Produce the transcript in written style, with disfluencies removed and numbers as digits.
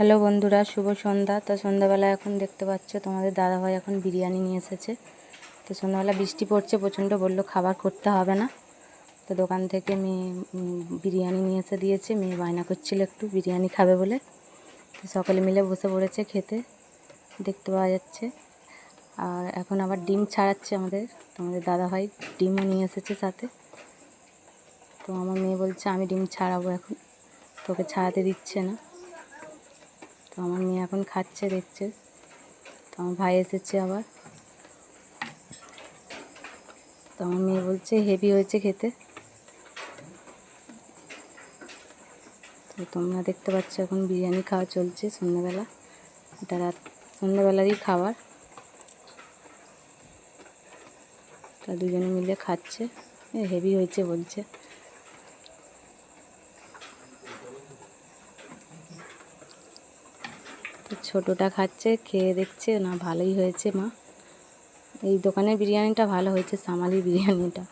Hello বন্ধুরা, শুভ সন্ধ্যা। তো সন্ধ্যাবেলা এখন দেখতে পাচ্ছ তোমাদের দাদাভাই এখন বিরিয়ানি নিয়ে এসেছে। তো সন্ধ্যাবেলা বৃষ্টি পড়ছে প্রচণ্ড, বললো খাবার করতে হবে না। তো দোকান থেকে মেয়ে বিরিয়ানি নিয়ে এসে দিয়েছে। মেয়ে বায়না করছিল একটু বিরিয়ানি খাবে বলে। তো সকলে মিলে বসে পড়েছে খেতে, দেখতে পাওয়া যাচ্ছে। আর এখন আবার ডিম ছাড়াচ্ছে তোমাদের দাদাভাই ডিমও নিয়ে এসেছে সাথে। তো আমার মেয়ে বলছে আমি ডিম ছাড়াবো এখন, তোকে ছাড়াতে দিচ্ছে না। তো আমার মেয়ে এখন খাচ্ছে, দেখছে। তো আমার ভাই এসেছে আবার। তো আমার মেয়ে বলছে হেভি হয়েছে খেতে। তো তোমরা দেখতে পাচ্ছ এখন বিরিয়ানি খাওয়া চলছে সন্ধ্যাবেলা। এটা সন্ধ্যাবেলারই খাবার। তা দুজনে মিলে খাচ্ছে, হেভি হয়েছে বলছে। তো ছোটোটা খাচ্ছে, খেয়ে দেখছে না ভালোই হয়েছে মা। এই দোকানের বিরিয়ানিটা ভালো হয়েছে, সামালি বিরিয়ানিটা।